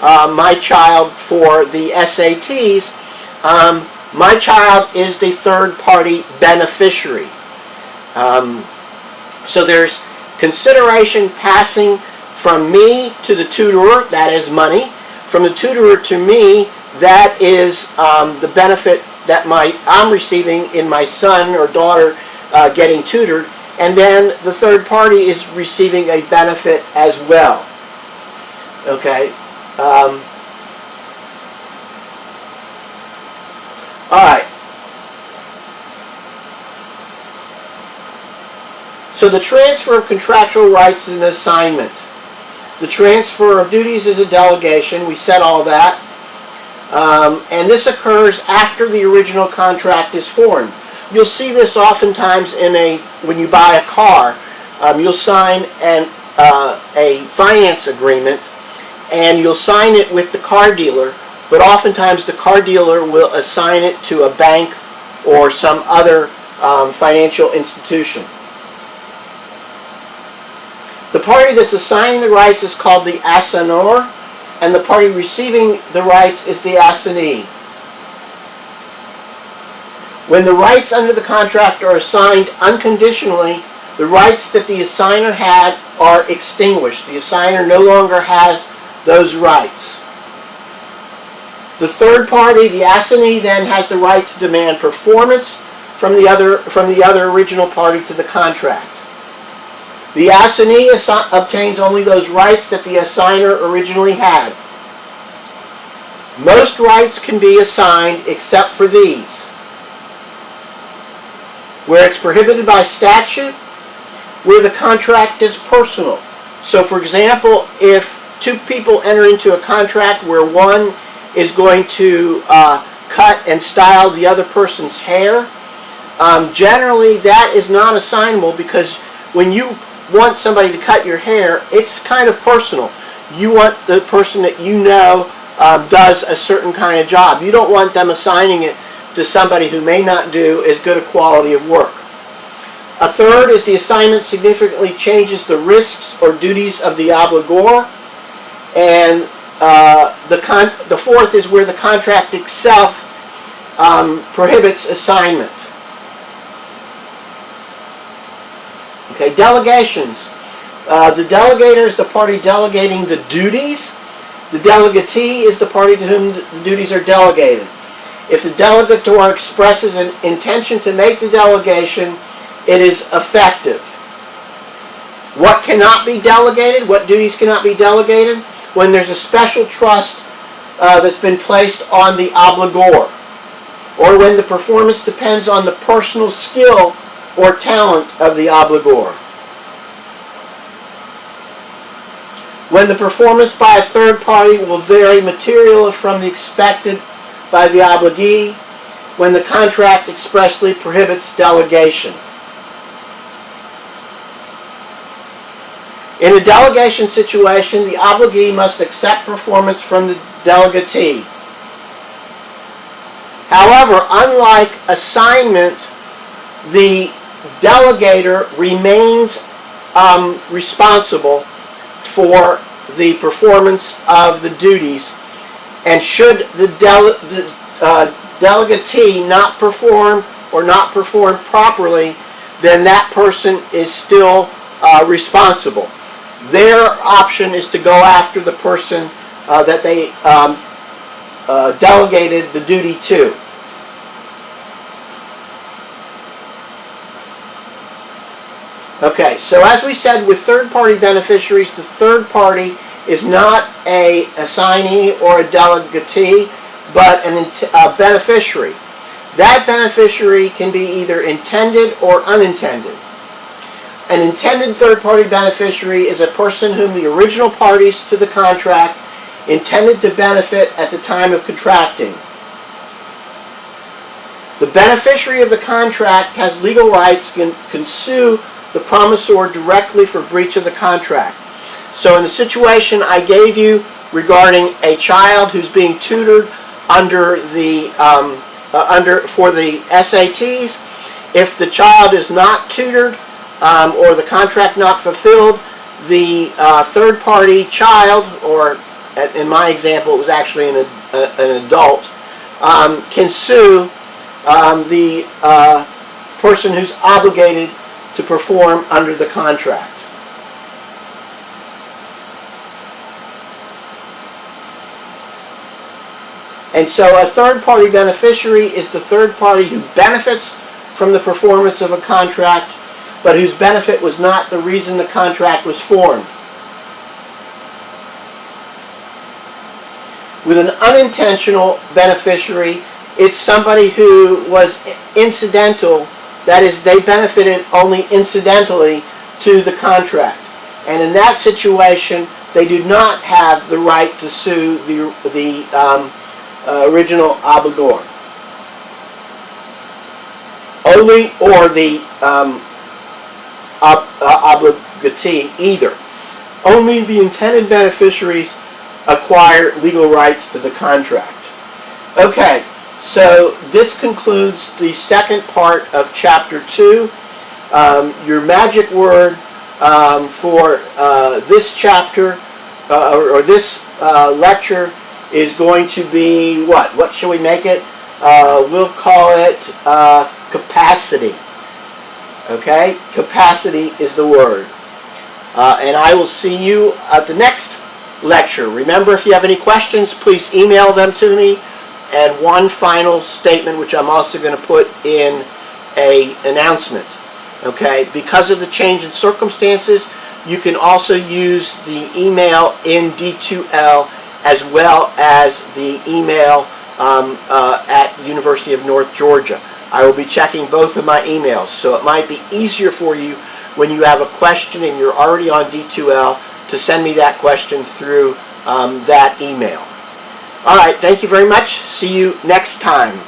my child for the SATs, my child is the third-party beneficiary. So there's consideration passing from me to the tutorer, that is money. From the tutorer to me, that is the benefit that I'm receiving in my son or daughter getting tutored. And then the third party is receiving a benefit as well. Okay. All right. So the transfer of contractual rights is an assignment. The transfer of duties is a delegation. We said all that. And this occurs after the original contract is formed. You'll see this oftentimes when you buy a car. You'll sign a finance agreement, and you'll sign it with the car dealer, but oftentimes the car dealer will assign it to a bank or some other financial institution. The party that's assigning the rights is called the assignor, and the party receiving the rights is the assignee. When the rights under the contract are assigned unconditionally, the rights that the assigner had are extinguished. The assigner no longer has those rights. The third party, the assignee, then has the right to demand performance from the other original party to the contract. The assignee obtains only those rights that the assigner originally had. Most rights can be assigned except for these. Where it's prohibited by statute, where the contract is personal. So for example, if two people enter into a contract where one is going to cut and style the other person's hair, generally that is not assignable, because when you want somebody to cut your hair, it's kind of personal. You want the person that you know does a certain kind of job. You don't want them assigning it to somebody who may not do as good a quality of work. A third is the assignment significantly changes the risks or duties of the obligor. And the fourth is where the contract itself prohibits assignment. Okay, delegations. The delegator is the party delegating the duties. The delegatee is the party to whom the duties are delegated. If the delegator expresses an intention to make the delegation, it is effective. What cannot be delegated? What duties cannot be delegated? When there's a special trust that's been placed on the obligor, or when the performance depends on the personal skill or talent of the obligor. When the performance by a third party will vary materially from the expected by the obligee, when the contract expressly prohibits delegation. In a delegation situation, the obligee must accept performance from the delegatee. However, unlike assignment, the delegator remains responsible for the performance of the duties, and should the delegatee not perform or not perform properly, then that person is still responsible. Their option is to go after the person that they delegated the duty to. Okay, so as we said with third-party beneficiaries, the third party is not an assignee or a delegatee, but a beneficiary. That beneficiary can be either intended or unintended. An intended third-party beneficiary is a person whom the original parties to the contract intended to benefit at the time of contracting. The beneficiary of the contract has legal rights and can sue the promisor directly for breach of the contract. So in the situation I gave you regarding a child who's being tutored for the SATs, if the child is not tutored or the contract not fulfilled, the third-party child or in my example, it was actually an adult, can sue the person who's obligated to perform under the contract. And so a third-party beneficiary is the third party who benefits from the performance of a contract, but whose benefit was not the reason the contract was formed. With an unintentional beneficiary, it's somebody who was incidental, that is, they benefited only incidentally to the contract. And in that situation, they do not have the right to sue the original obligor. Only, or the obligatee either. Only the intended beneficiaries acquire legal rights to the contract. Okay, so this concludes the second part of Chapter 2. Your magic word for this chapter, or this lecture, is going to be what? What shall we make it? We'll call it capacity. Okay? Capacity is the word. And I will see you at the next lecture. Remember, if you have any questions, please email them to me. And one final statement, which I'm also going to put in an announcement. Okay? Because of the change in circumstances, you can also use the email in D2L as well as the email at University of North Georgia. I will be checking both of my emails, so it might be easier for you when you have a question and you're already on D2L to send me that question through that email. All right, thank you very much. See you next time.